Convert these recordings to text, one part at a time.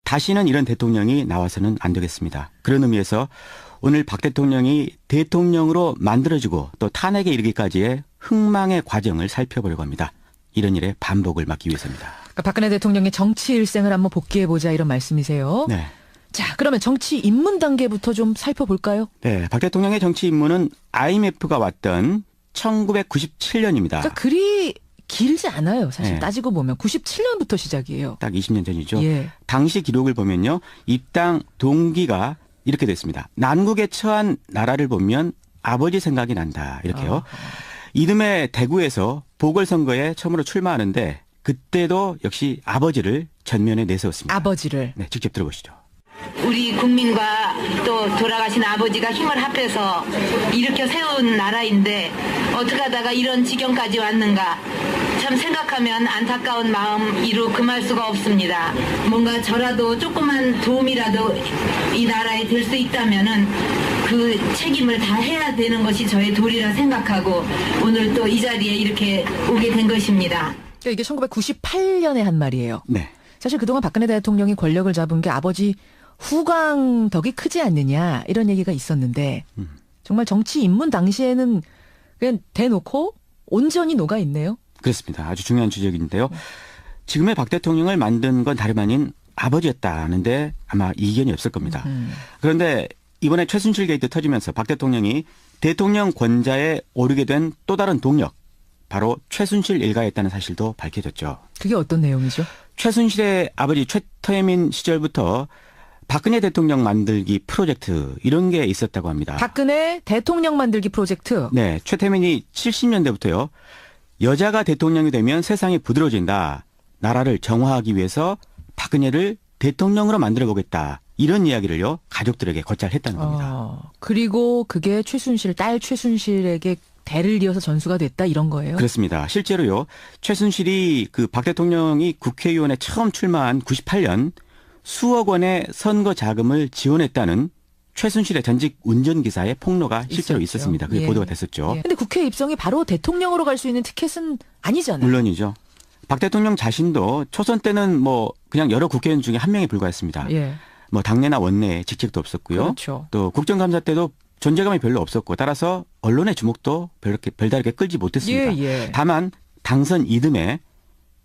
다시는 이런 대통령이 나와서는 안 되겠습니다. 그런 의미에서 오늘 박 대통령이 대통령으로 만들어지고 또 탄핵에 이르기까지의 흥망의 과정을 살펴보려고 합니다. 이런 일의 반복을 막기 위해서입니다. 그러니까 박근혜 대통령의 정치 일생을 한번 복귀해보자 이런 말씀이세요? 네. 자, 그러면 정치 입문 단계부터 좀 살펴볼까요? 네, 박 대통령의 정치 입문은 IMF가 왔던 1997년입니다. 그러니까 그리 길지 않아요. 사실 네. 따지고 보면 97년부터 시작이에요. 딱 20년 전이죠. 예. 당시 기록을 보면요. 입당 동기가 이렇게 됐습니다. 난국에 처한 나라를 보면 아버지 생각이 난다. 이렇게요. 이듬해 대구에서 보궐선거에 처음으로 출마하는데 그때도 역시 아버지를 전면에 내세웠습니다. 아버지를. 네, 직접 들어보시죠. 우리 국민과 또 돌아가신 아버지가 힘을 합해서 일으켜 세운 나라인데 어떻게 하다가 이런 지경까지 왔는가 참 생각하면 안타까운 마음 이루 금할 수가 없습니다. 뭔가 저라도 조그만 도움이라도 이 나라에 될 수 있다면은 그 책임을 다 해야 되는 것이 저의 도리라 생각하고 오늘 또 이 자리에 이렇게 오게 된 것입니다. 그러니까 이게 1998년에 한 말이에요. 네. 사실 그동안 박근혜 대통령이 권력을 잡은 게 아버지 후광 덕이 크지 않느냐 이런 얘기가 있었는데 정말 정치 입문 당시에는 그냥 대놓고 온전히 녹아있네요. 그렇습니다. 아주 중요한 지적인데요. 지금의 박 대통령을 만든 건 다름 아닌 아버지였다는데 아마 이견이 없을 겁니다. 그런데 이번에 최순실 게이트 터지면서 박 대통령이 대통령 권좌에 오르게 된 또 다른 동력, 바로 최순실 일가였다는 사실도 밝혀졌죠. 그게 어떤 내용이죠? 최순실의 아버지 최태민 시절부터 박근혜 대통령 만들기 프로젝트 이런 게 있었다고 합니다. 박근혜 대통령 만들기 프로젝트. 네, 최태민이 70년대부터요. 여자가 대통령이 되면 세상이 부드러워진다. 나라를 정화하기 위해서 박근혜를 대통령으로 만들어 보겠다. 이런 이야기를요. 가족들에게 거찰 했다는 겁니다. 그리고 그게 최순실, 딸 최순실에게 대를 이어서 전수가 됐다 이런 거예요? 그렇습니다. 실제로요. 최순실이 그 박 대통령이 국회의원에 처음 출마한 98년 수억 원의 선거 자금을 지원했다는 최순실의 전직 운전기사의 폭로가 실제로 있었죠. 있었습니다. 그게 예. 보도가 됐었죠. 예. 근데 국회 입성이 바로 대통령으로 갈 수 있는 티켓은 아니잖아요. 물론이죠. 박 대통령 자신도 초선 때는 뭐 그냥 여러 국회의원 중에 한 명에 불과했습니다. 예. 뭐 당내나 원내에 직책도 없었고요. 그렇죠. 또 국정감사 때도 존재감이 별로 없었고 따라서 언론의 주목도 별다르게 끌지 못했습니다. 예. 다만 당선 이듬해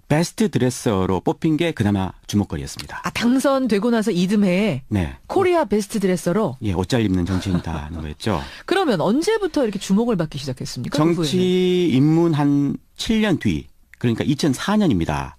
베스트 드레서로 뽑힌 게 그나마 주목거리였습니다. 아, 당선되고 나서 이듬해에 네. 코리아 베스트 드레서로? 예, 옷 잘 입는 정치인이다는 거였죠. 그러면 언제부터 이렇게 주목을 받기 시작했습니까? 그 후에는? 정치 입문 한 7년 뒤, 그러니까 2004년입니다.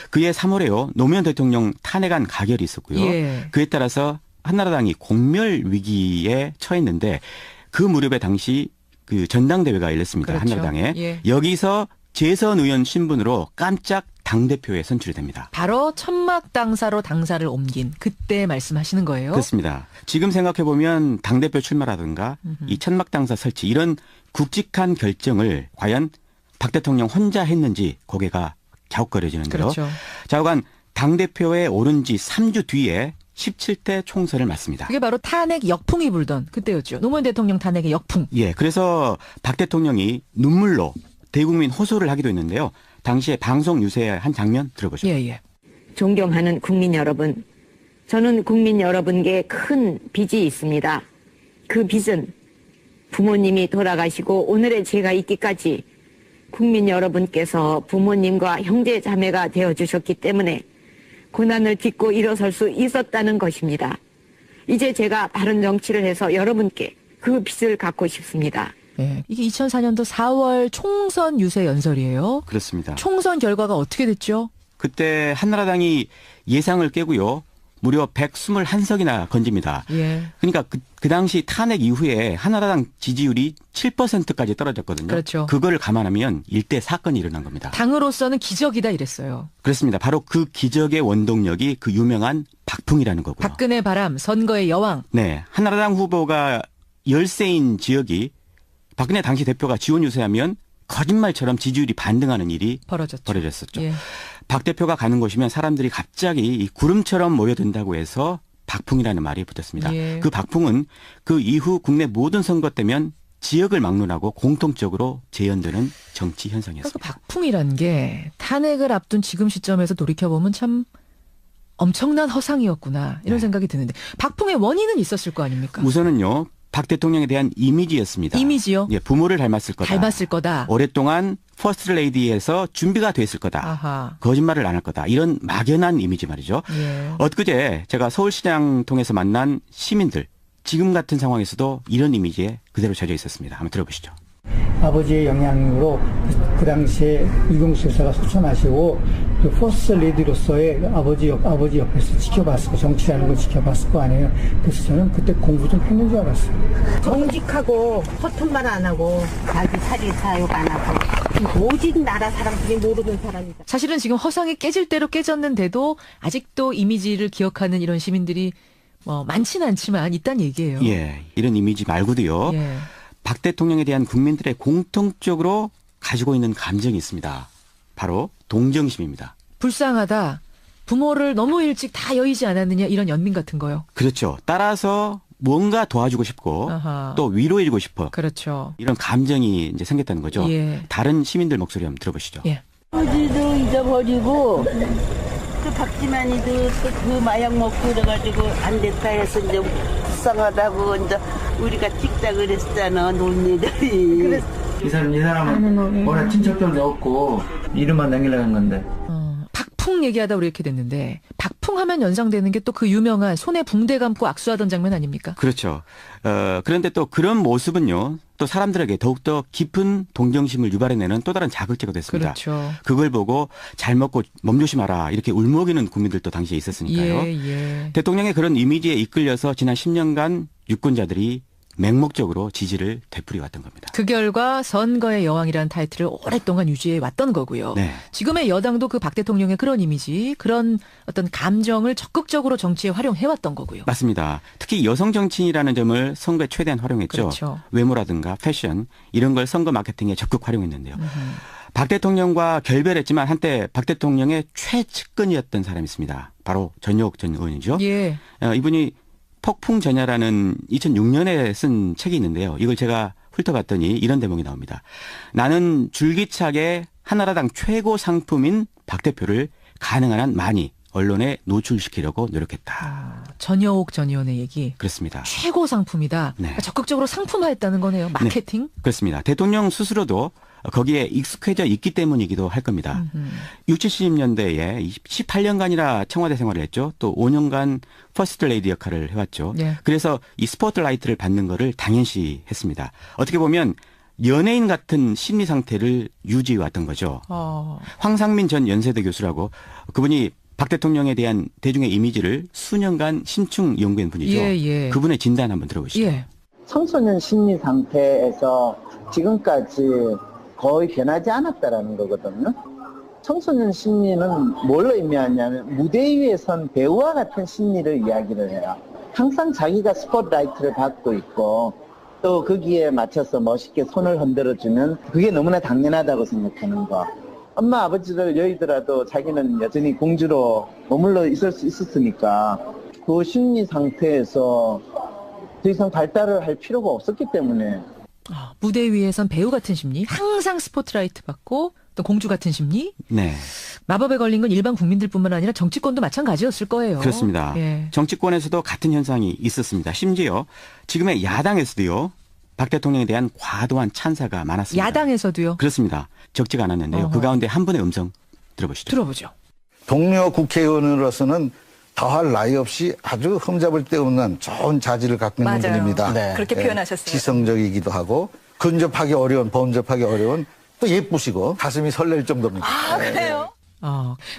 그해 3월에요. 노무현 대통령 탄핵안 가결이 있었고요. 예. 그에 따라서 한나라당이 공멸 위기에 처했는데 그 무렵에 당시 그 전당대회가 열렸습니다. 그렇죠. 한나라당에. 예. 여기서 재선 의원 신분으로 깜짝 당대표에 선출이 됩니다. 바로 천막 당사로 당사를 옮긴 그때 말씀하시는 거예요? 그렇습니다. 지금 생각해보면 당대표 출마라든가 이 천막 당사 설치 이런 굵직한 결정을 과연 박 대통령 혼자 했는지 고개가 갸웃거려지는데요. 그렇죠. 좌우간 당대표에 오른 지 3주 뒤에 17대 총선을 맞습니다. 그게 바로 탄핵 역풍이 불던 그때였죠. 노무현 대통령 탄핵의 역풍. 예, 그래서 박 대통령이 눈물로 대국민 호소를 하기도 했는데요. 당시에 방송 유세의 한 장면 들어보죠. 예. 존경하는 국민 여러분, 저는 국민 여러분께 큰 빚이 있습니다. 그 빚은 부모님이 돌아가시고 오늘의 제가 있기까지 국민 여러분께서 부모님과 형제 자매가 되어주셨기 때문에 고난을 딛고 일어설 수 있었다는 것입니다. 이제 제가 바른 정치를 해서 여러분께 그 빚을 갚고 싶습니다. 예. 이게 2004년도 4월 총선 유세 연설이에요. 그렇습니다. 총선 결과가 어떻게 됐죠? 그때 한나라당이 예상을 깨고요. 무려 121석이나 건집니다. 예. 그러니까 그 당시 탄핵 이후에 한나라당 지지율이 7%까지 떨어졌거든요. 그렇죠. 그걸 감안하면 일대 사건이 일어난 겁니다. 당으로서는 기적이다 이랬어요. 그렇습니다. 바로 그 기적의 원동력이 그 유명한 박풍이라는 거고요. 박근혜 바람, 선거의 여왕. 네. 한나라당 후보가 열세인 지역이 박근혜 당시 대표가 지원 유세하면 거짓말처럼 지지율이 반등하는 일이 벌어졌었죠. 예. 박 대표가 가는 곳이면 사람들이 갑자기 이 구름처럼 모여든다고 해서 박풍이라는 말이 붙었습니다. 예. 그 박풍은 그 이후 국내 모든 선거 때면 지역을 막론하고 공통적으로 재현되는 정치 현상이었습니다. 그 박풍이란 게 탄핵을 앞둔 지금 시점에서 돌이켜보면 참 엄청난 허상이었구나 이런 네. 생각이 드는데 박풍의 원인은 있었을 거 아닙니까? 우선은요. 박 대통령에 대한 이미지였습니다. 이미지요? 예, 부모를 닮았을 거다. 닮았을 거다. 오랫동안 퍼스트 레이디에서 준비가 됐을 거다. 아하. 거짓말을 안 할 거다. 이런 막연한 이미지 말이죠. 예. 엊그제 제가 서울시장 통해서 만난 시민들 지금 같은 상황에서도 이런 이미지에 그대로 젖어 있었습니다. 한번 들어보시죠. 아버지의 영향으로 그 당시에 이경수 여사가 소천하시고 그 퍼스트 레이디로서의 아버지 옆에서 지켜봤을 거, 정치하는 걸 지켜봤을 거 아니에요. 그래서 저는 그때 공부 좀 했는 줄 알았어요. 정직하고 허튼 말 안 하고 자기 사리 사욕 안 하고 오직 나라 사람들이 모르는 사람이다. 사실은 지금 허상이 깨질 대로 깨졌는데도 아직도 이미지를 기억하는 이런 시민들이 많지는 않지만 있다는 얘기예요. 예, 이런 이미지 말고도요. 예. 박 대통령에 대한 국민들의 공통적으로 가지고 있는 감정이 있습니다. 바로 동정심입니다. 불쌍하다. 부모를 너무 일찍 다 여의지 않았느냐 이런 연민 같은 거요. 그렇죠. 따라서 뭔가 도와주고 싶고 아하. 또 위로해주고 싶어. 그렇죠. 이런 감정이 이제 생겼다는 거죠. 예. 다른 시민들 목소리 한번 들어보시죠. 예. 아버지도 잊어버리고 그 박지만이도 또 그 마약 먹고 이래가지고 안 됐다 해서 이제 불쌍하다고 이제 우리가 찍자 그랬잖아 논리들이. 이 사람은 워낙 친척들도 없고 이름만 남기려는 건데. 박풍 얘기하다 우리 이렇게 됐는데 박풍 하면 연상되는 게 또 그 유명한 손에 붕대 감고 악수하던 장면 아닙니까? 그렇죠. 그런데 또 그런 모습은요. 또 사람들에게 더욱더 깊은 동정심을 유발해내는 또 다른 자극제가 됐습니다. 그렇죠. 그걸 보고 잘 먹고 몸조심하라 이렇게 울먹이는 국민들도 당시에 있었으니까요. 예. 대통령의 그런 이미지에 이끌려서 지난 10년간 유권자들이 맹목적으로 지지를 되풀이왔던 겁니다. 그 결과 선거의 여왕이라는 타이틀을 오랫동안 유지해 왔던 거고요. 네. 지금의 여당도 그 박 대통령의 그런 이미지, 그런 어떤 감정을 적극적으로 정치에 활용해 왔던 거고요. 맞습니다. 특히 여성 정치인이라는 점을 선거에 최대한 활용했죠. 그렇죠. 외모라든가 패션 이런 걸 선거 마케팅에 적극 활용했는데요. 박 대통령과 결별했지만 한때 박 대통령의 최측근이었던 사람이 있습니다. 바로 전효옥 전 의원이죠. 예. 이분이 폭풍전야라는 2006년에 쓴 책이 있는데요. 이걸 제가 훑어봤더니 이런 대목이 나옵니다. 나는 줄기차게 한나라당 최고 상품인 박 대표를 가능한 한 많이 언론에 노출시키려고 노력했다. 전효옥 전 의원의 얘기. 그렇습니다. 최고 상품이다. 네. 그러니까 적극적으로 상품화했다는 거네요. 마케팅. 그렇습니다. 대통령 스스로도 거기에 익숙해져 있기 때문이기도 할 겁니다. 60, 70년대에 18년간이나 청와대 생활을 했죠. 또 5년간 퍼스트 레이디 역할을 해왔죠. 예. 그래서 이 스포트라이트를 받는 거를 당연시 했습니다. 어떻게 보면 연예인 같은 심리 상태를 유지해왔던 거죠. 황상민 전 연세대 교수라고 그분이 박 대통령에 대한 대중의 이미지를 수년간 심층 연구한 분이죠. 예. 그분의 진단 한번 들어보시죠. 예. 청소년 심리 상태에서 지금까지 거의 변하지 않았다라는 거거든요. 청소년 심리는 뭘로 의미하냐면 무대 위에 선 배우와 같은 심리를 이야기를 해요. 항상 자기가 스포트라이트를 받고 있고 또 거기에 맞춰서 멋있게 손을 흔들어주면 그게 너무나 당연하다고 생각하는 거. 엄마 아버지를 여의더라도 자기는 여전히 공주로 머물러 있을 수 있었으니까 그 심리 상태에서 더 이상 발달을 할 필요가 없었기 때문에 무대 위에선 배우 같은 심리, 항상 스포트라이트 받고 또 공주 같은 심리. 네. 마법에 걸린 건 일반 국민들뿐만 아니라 정치권도 마찬가지였을 거예요. 그렇습니다. 예. 정치권에서도 같은 현상이 있었습니다. 심지어 지금의 야당에서도요. 박 대통령에 대한 과도한 찬사가 많았습니다. 야당에서도요. 그렇습니다. 적지가 않았는데요. 어허. 그 가운데 한 분의 음성 들어보시죠. 들어보죠. 동료 국회의원으로서는 더할 나위 없이 아주 흠잡을 데 없는 좋은 자질을 갖고 있는 맞아요. 분입니다. 네. 그렇게 표현하셨어요. 지성적이기도 하고 근접하기 어려운 범접하기 어려운 또 예쁘시고 가슴이 설렐 정도입니다. 아, 그래요?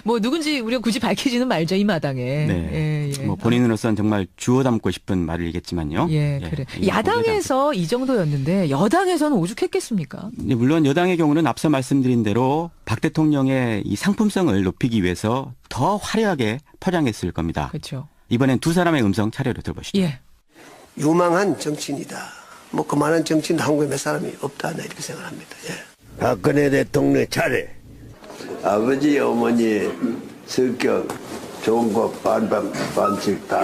뭐 누군지 우리가 굳이 밝히지는 말죠 이 마당에. 네. 예. 뭐 본인으로서는 정말 주워 담고 싶은 말이겠지만요. 예, 그래. 야당에서 이 정도였는데 여당에서는 오죽했겠습니까? 네, 물론 여당의 경우는 앞서 말씀드린 대로 박 대통령의 이 상품성을 높이기 위해서 더 화려하게 포장했을 겁니다. 그렇죠. 이번엔 두 사람의 음성 차례로 들어보시죠. 예. 유망한 정치인이다. 뭐 그만한 정치인 한국에 몇 사람이 없다. 나 이렇게 생각합니다. 예. 박근혜 대통령 차례. 아버지, 어머니 성격 좋은 거 반씩 다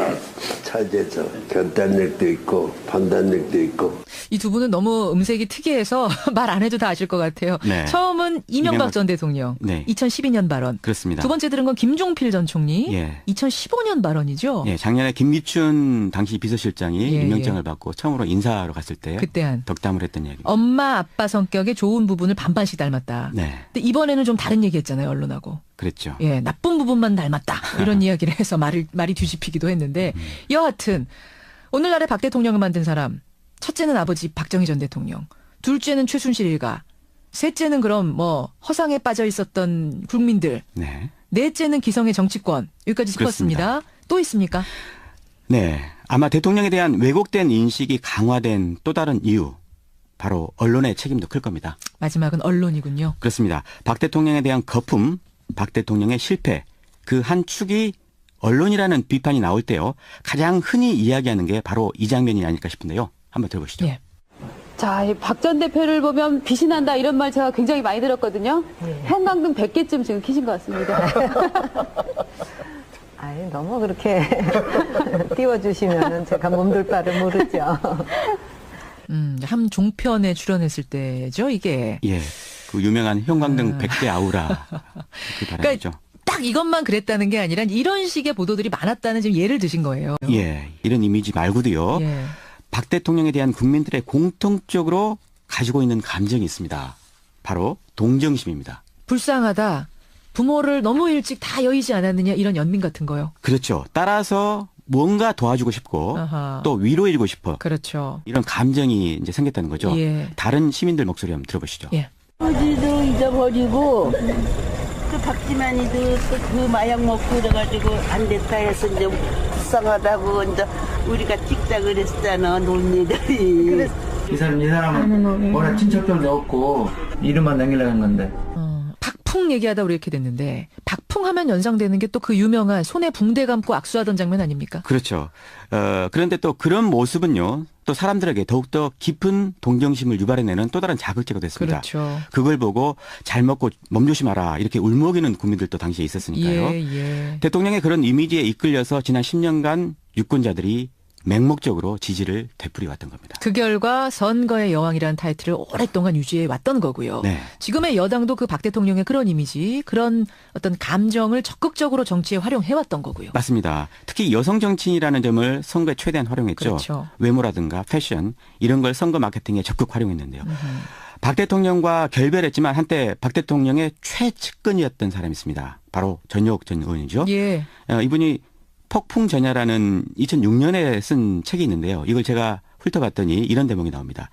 차지해서 결단력도 있고 판단력도 있고. 이 두 분은 너무 음색이 특이해서 말 안 해도 다 아실 것 같아요. 네. 처음은 이명박 전 대통령. 네. 2012년 발언. 그렇습니다. 두 번째 들은 건 김종필 전 총리. 예. 2015년 발언이죠. 예, 작년에 김기춘 당시 비서실장이 예, 임명장을 받고 처음으로 인사하러 갔을 때 그때 한 덕담을 했던 이야기입니다. 엄마 아빠 성격의 좋은 부분을 반반씩 닮았다. 네. 근데 이번에는 좀 다른 얘기했잖아요, 언론하고. 그랬죠. 예, 나쁜 부분만 닮았다. 이런 이야기를 해서 말이 뒤집히기도 했는데 여하튼 오늘날의 박 대통령을 만든 사람 첫째는 아버지 박정희 전 대통령, 둘째는 최순실 일가, 셋째는 그럼 뭐 허상에 빠져 있었던 국민들, 네. 넷째는 기성의 정치권. 여기까지 짚었습니다. 그렇습니다. 또 있습니까? 네. 아마 대통령에 대한 왜곡된 인식이 강화된 또 다른 이유, 바로 언론의 책임도 클 겁니다. 마지막은 언론이군요. 그렇습니다. 박 대통령에 대한 거품, 박 대통령의 실패, 그 한 축이 언론이라는 비판이 나올 때요. 가장 흔히 이야기하는 게 바로 이 장면이 아닐까 싶은데요. 한번 들어보시죠. 예. 자, 박 전 대표를 보면 빛이 난다 이런 말 제가 굉장히 많이 들었거든요. 형광등 100개쯤 지금 켜신 것 같습니다. 아니, 너무 그렇게 띄워주시면은 제가 몸둘 바를 모르죠. 한 종편에 출연했을 때죠, 이게. 예. 그 유명한 형광등 100대 아우라. 그 발언이죠. 그러니까 딱 이것만 그랬다는 게 아니라 이런 식의 보도들이 많았다는 지금 예를 드신 거예요. 예. 이런 이미지 말고도요. 예. 박 대통령에 대한 국민들의 공통적으로 가지고 있는 감정이 있습니다. 바로 동정심입니다. 불쌍하다. 부모를 너무 일찍 다 여의지 않았느냐 이런 연민 같은 거요. 그렇죠. 따라서 뭔가 도와주고 싶고 아하. 또 위로해주고 싶어. 그렇죠. 이런 감정이 이제 생겼다는 거죠. 예. 다른 시민들 목소리 한번 들어보시죠. 예. 아버지도 잊어버리고 그 박지만이도 또 그 마약 먹고 그래가지고 안 됐다 해서 이제 불쌍하다고 이제 우리가 찍자 그랬잖아 논리들이. 이 사람은 뭐라 친척들도 없고 이름만 남기려고 한 건데. 박풍 얘기하다 우리 이렇게 됐는데 박풍 하면 연상되는 게 또 그 유명한 손에 붕대 감고 악수하던 장면 아닙니까? 그렇죠. 그런데 또 그런 모습은요. 또 사람들에게 더욱더 깊은 동정심을 유발해내는 또 다른 자극제가 됐습니다. 그렇죠. 그걸 보고 잘 먹고 몸조심하라 이렇게 울먹이는 국민들도 당시에 있었으니까요. 예. 대통령의 그런 이미지에 이끌려서 지난 10년간 유권자들이 맹목적으로 지지를 되풀이왔던 겁니다. 그 결과 선거의 여왕이라는 타이틀을 오랫동안 유지해 왔던 거고요. 네. 지금의 여당도 그 박 대통령의 그런 이미지, 그런 어떤 감정을 적극적으로 정치에 활용해 왔던 거고요. 맞습니다. 특히 여성 정치인이라는 점을 선거에 최대한 활용했죠. 그렇죠. 외모라든가 패션 이런 걸 선거 마케팅에 적극 활용했는데요. 박 대통령과 결별했지만 한때 박 대통령의 최측근이었던 사람이 있습니다. 바로 전효옥 전 의원이죠. 예. 이분이 폭풍전야라는 2006년에 쓴 책이 있는데요. 이걸 제가 훑어봤더니 이런 대목이 나옵니다.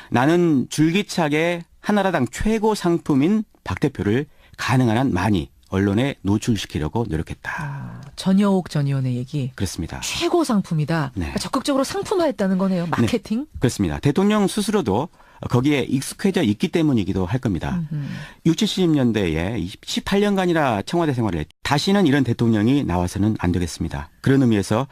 나는 줄기차게 한나라당 최고 상품인 박 대표를 가능한 한 많이 언론에 노출시키려고 노력했다. 전효옥 전 의원의 얘기. 그렇습니다. 최고 상품이다. 네. 그러니까 적극적으로 상품화했다는 거네요. 마케팅. 네, 그렇습니다. 대통령 스스로도 거기에 익숙해져 있기 때문이기도 할 겁니다. 60, 70년대에 18년간이나 청와대 생활을 했죠. 다시는 이런 대통령이 나와서는 안 되겠습니다. 그런 의미에서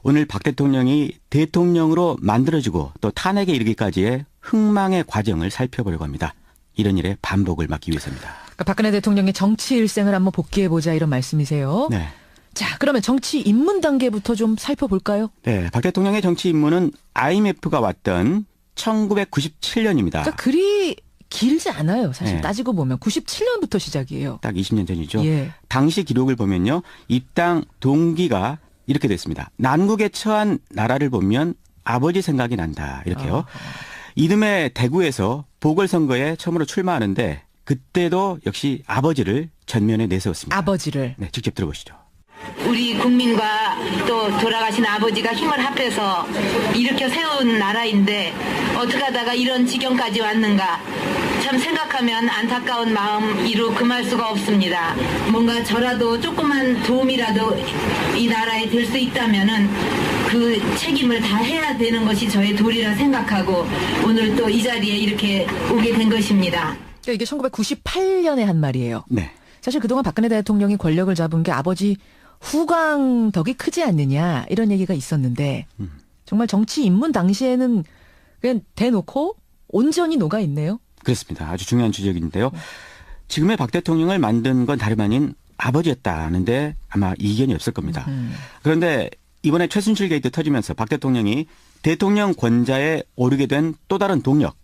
오늘 박 대통령이 대통령으로 만들어지고 또 탄핵에 이르기까지의 흥망의 과정을 살펴보려고 합니다. 이런 일의 반복을 막기 위해서입니다. 그러니까 박근혜 대통령의 정치 일생을 한번 복귀해보자 이런 말씀이세요. 네. 자, 그러면 정치 입문 단계부터 좀 살펴볼까요? 네, 박 대통령의 정치 입문은 IMF가 왔던 1997년입니다. 그러니까 그리 길지 않아요. 사실 네. 따지고 보면 97년부터 시작이에요. 딱 20년 전이죠. 예. 당시 기록을 보면요. 입당 동기가 이렇게 됐습니다. 난국에 처한 나라를 보면 아버지 생각이 난다. 이렇게요. 이듬해 대구에서 보궐선거에 처음으로 출마하는데 그때도 역시 아버지를 전면에 내세웠습니다. 아버지를. 네, 직접 들어보시죠. 우리 국민과 또 돌아가신 아버지가 힘을 합해서 일으켜 세운 나라인데 어떻게 하다가 이런 지경까지 왔는가 참 생각하면 안타까운 마음 이루 금할 수가 없습니다. 뭔가 저라도 조그만 도움이라도 이 나라에 될 수 있다면은 그 책임을 다 해야 되는 것이 저의 도리라 생각하고 오늘 또 이 자리에 이렇게 오게 된 것입니다. 그러니까 이게 1998년에 한 말이에요. 네. 사실 그동안 박근혜 대통령이 권력을 잡은 게 아버지 후광 덕이 크지 않느냐 이런 얘기가 있었는데 정말 정치 입문 당시에는 그냥 대놓고 온전히 녹아 있네요. 그렇습니다. 아주 중요한 지적인데요. 지금의 박 대통령을 만든 건 다름 아닌 아버지였다는데 아마 이견이 없을 겁니다. 그런데 이번에 최순실 게이트 터지면서 박 대통령이 대통령 권좌에 오르게 된 또 다른 동력,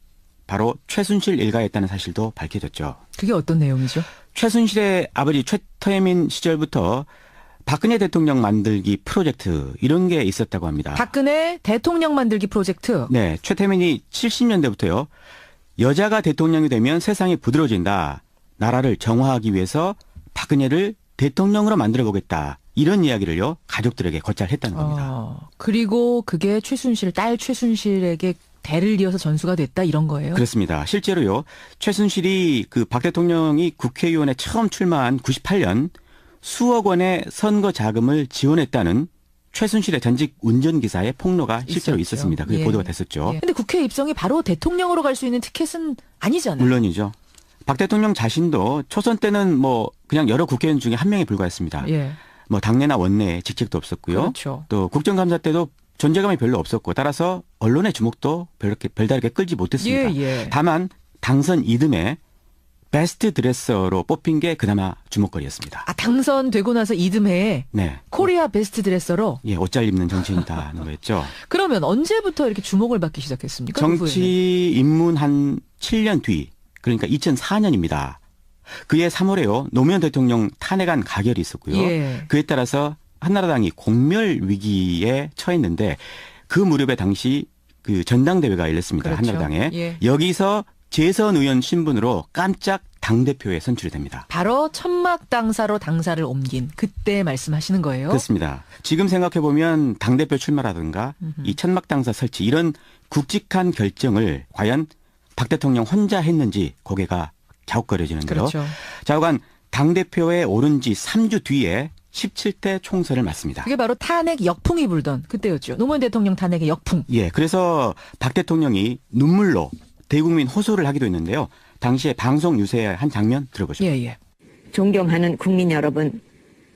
바로 최순실 일가였다는 사실도 밝혀졌죠. 그게 어떤 내용이죠? 최순실의 아버지 최태민 시절부터 박근혜 대통령 만들기 프로젝트 이런 게 있었다고 합니다. 박근혜 대통령 만들기 프로젝트. 네, 최태민이 70년대부터요. 여자가 대통령이 되면 세상이 부드러워진다. 나라를 정화하기 위해서 박근혜를 대통령으로 만들어 보겠다. 이런 이야기를요. 가족들에게 거찰 했다는 겁니다. 그리고 그게 딸 최순실에게 대를 이어서 전수가 됐다 이런 거예요? 그렇습니다. 실제로요. 최순실이 그 박 대통령이 국회의원에 처음 출마한 98년 수억 원의 선거 자금을 지원했다는 최순실의 전직 운전기사의 폭로가 실제로 있었습니다. 그게 보도가 됐었죠. 그런데 국회 입성이 바로 대통령으로 갈 수 있는 티켓은 아니잖아요. 물론이죠. 박 대통령 자신도 초선 때는 뭐 그냥 여러 국회의원 중에 한 명에 불과했습니다. 뭐 당내나 원내에 직책도 없었고요. 그렇죠. 또 국정감사 때도 존재감이 별로 없었고 따라서 언론의 주목도 별다르게 끌지 못했습니다. 다만 당선 이듬해 베스트 드레서로 뽑힌 게 그나마 주목거리였습니다. 당선되고 나서 이듬해에 네. 코리아 베스트 드레서로? 예, 옷 잘 입는 정치인이다는 거였죠. 그러면 언제부터 이렇게 주목을 받기 시작했습니까? 정치 입문 한 7년 뒤, 그러니까 2004년입니다. 그해 3월에요. 노무현 대통령 탄핵안 가결이 있었고요. 그에 따라서 한나라당이 공멸 위기에 처했는데 그 무렵에 당시 그 전당대회가 열렸습니다. 그렇죠. 한나라당에. 여기서 재선 의원 신분으로 깜짝 당대표에 선출이 됩니다. 바로 천막 당사로 당사를 옮긴 그때 말씀하시는 거예요? 그렇습니다. 지금 생각해보면 당대표 출마라든가 이 천막 당사 설치 이런 굵직한 결정을 과연 박 대통령 혼자 했는지 고개가 갸웃거려지는데요. 그렇죠. 좌우간 당대표에 오른 지 3주 뒤에 17대 총선을 맞습니다. 그게 바로 탄핵 역풍이 불던 그때였죠. 노무현 대통령 탄핵의 역풍. 예, 그래서 박 대통령이 눈물로 대국민 호소를 하기도 했는데요. 당시에 방송 유세의 한 장면 들어보죠. 존경하는 국민 여러분,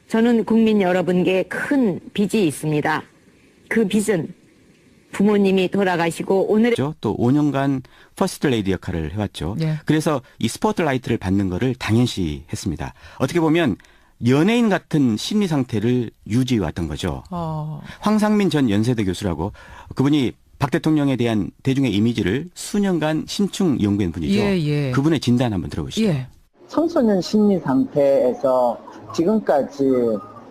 저는 국민 여러분께 큰 빚이 있습니다. 그 빚은 부모님이 돌아가시고 오늘 또 5년간 퍼스트 레이디 역할을 해왔죠. 그래서 이 스포트라이트를 받는 거를 당연시 했습니다. 어떻게 보면 연예인 같은 심리 상태를 유지해왔던 거죠. 황상민 전 연세대 교수라고 그분이 박 대통령에 대한 대중의 이미지를 수년간 심층 연구한 분이죠. 그분의 진단 한번 들어보시죠. 청소년 심리 상태에서 지금까지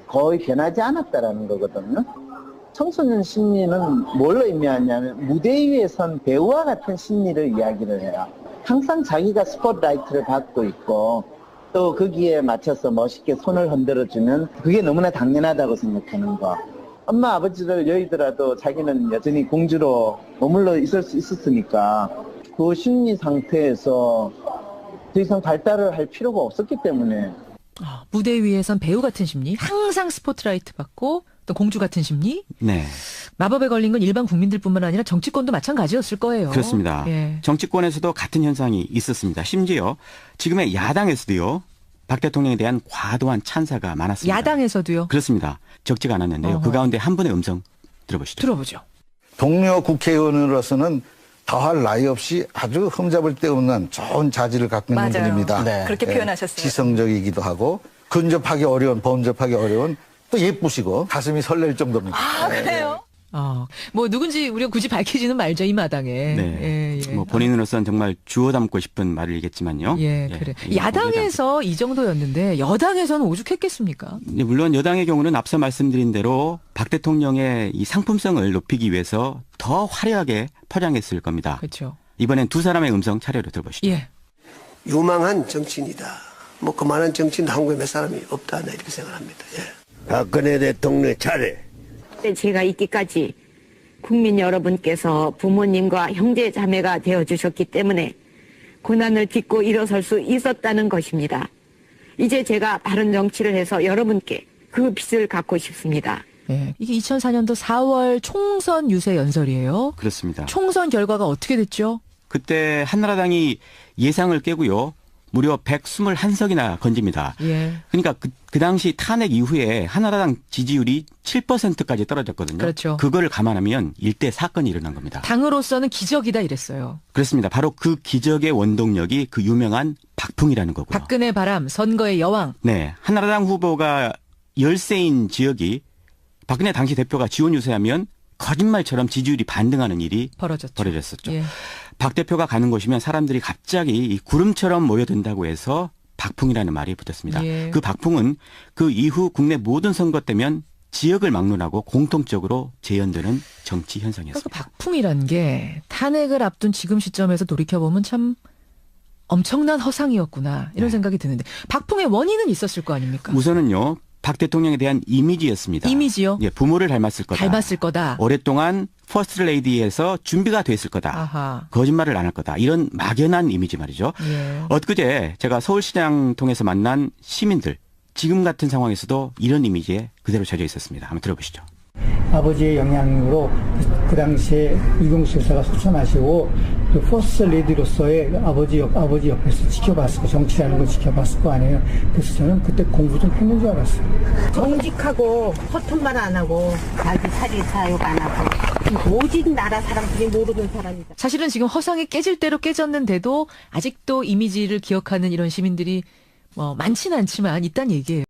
거의 변하지 않았다라는 거거든요. 청소년 심리는 뭘로 의미하냐면 무대 위에 선 배우와 같은 심리를 이야기를 해요. 항상 자기가 스포트라이트를 받고 있고 또 거기에 맞춰서 멋있게 손을 흔들어주면 그게 너무나 당연하다고 생각하는 거. 엄마 아버지를 여의더라도 자기는 여전히 공주로 머물러 있을 수 있었으니까 그 심리 상태에서 더 이상 발달을 할 필요가 없었기 때문에 무대 위에선 배우 같은 심리, 항상 스포트라이트 받고 또 공주 같은 심리. 마법에 걸린 건 일반 국민들뿐만 아니라 정치권도 마찬가지였을 거예요. 그렇습니다. 정치권에서도 같은 현상이 있었습니다. 심지어 지금의 야당에서도요. 박 대통령에 대한 과도한 찬사가 많았습니다. 야당에서도요? 그렇습니다. 적지가 않았는데요. 그 가운데 한 분의 음성 들어보시죠. 들어보죠. 동료 국회의원으로서는 더할 나위 없이 아주 흠잡을 데 없는 좋은 자질을 갖고 있는 분입니다. 그렇게 표현하셨어요. 지성적이기도 하고 근접하기 어려운, 범접하기 어려운 또 예쁘시고 가슴이 설렐 정도입니다. 그래요? 뭐 누군지 우리가 굳이 밝히지는 말죠, 이 마당에. 뭐 본인으로서는 정말 주워 담고 싶은 말이겠지만요. 그래. 야당에서 이 정도였는데 여당에서는 오죽했겠습니까? 물론 여당의 경우는 앞서 말씀드린 대로 박 대통령의 이 상품성을 높이기 위해서 더 화려하게 포장했을 겁니다. 그렇죠. 이번엔 두 사람의 음성 차례로 들어보시죠. 유망한 정치인이다. 뭐 그만한 정치인 한국에 몇 사람이 없다 이렇게 생각합니다. 박근혜 대통령 차례. 제가 있기까지 국민 여러분께서 부모님과 형제 자매가 되어주셨기 때문에 고난을 딛고 일어설 수 있었다는 것입니다. 이제 제가 바른 정치를 해서 여러분께 그 빚을 갚고 싶습니다. 이게 2004년도 4월 총선 유세 연설이에요. 그렇습니다. 총선 결과가 어떻게 됐죠? 그때 한나라당이 예상을 깨고요. 무려 121석이나 건집니다. 그러니까 그 당시 탄핵 이후에 한나라당 지지율이 7%까지 떨어졌거든요. 그렇죠. 그걸 감안하면 일대 사건이 일어난 겁니다. 당으로서는 기적이다 이랬어요. 그렇습니다. 바로 그 기적의 원동력이 그 유명한 박풍이라는 거고요. 박근혜 바람, 선거의 여왕. 한나라당 후보가 열세인 지역이 박근혜 당시 대표가 지원 유세하면 거짓말처럼 지지율이 반등하는 일이 벌어졌었죠. 예. 박 대표가 가는 곳이면 사람들이 갑자기 이 구름처럼 모여든다고 해서 박풍이라는 말이 붙었습니다. 예. 그 박풍은 그 이후 국내 모든 선거 때면 지역을 막론하고 공통적으로 재현되는 정치 현상이었습니다. 그 박풍이란 게 탄핵을 앞둔 지금 시점에서 돌이켜보면 참 엄청난 허상이었구나 이런 생각이 드는데 박풍의 원인은 있었을 거 아닙니까? 우선은요. 박 대통령에 대한 이미지였습니다. 이미지요? 예, 부모를 닮았을 거다. 닮았을 거다. 오랫동안 퍼스트 레이디에서 준비가 됐을 거다. 아하. 거짓말을 안 할 거다. 이런 막연한 이미지 말이죠. 예. 엊그제 제가 서울시장 통해서 만난 시민들 지금 같은 상황에서도 이런 이미지에 그대로 젖어 있었습니다. 한번 들어보시죠. 아버지의 영향으로 그 당시에 이경수 여사가 소천하시고 또 퍼스트 레이디로서의 아버지 옆에서 지켜봤을 거, 정치라는 걸 지켜봤을 거 아니에요. 그래서 저는 그때 공부 좀 했는 줄 알았어요. 정직하고 허튼 말 안 하고 자기 사리 사욕 안 하고 오직 나라 사람들이 모르는 사람이다. 사실은 지금 허상이 깨질 대로 깨졌는데도 아직도 이미지를 기억하는 이런 시민들이 많지는 않지만 있다는 얘기예요.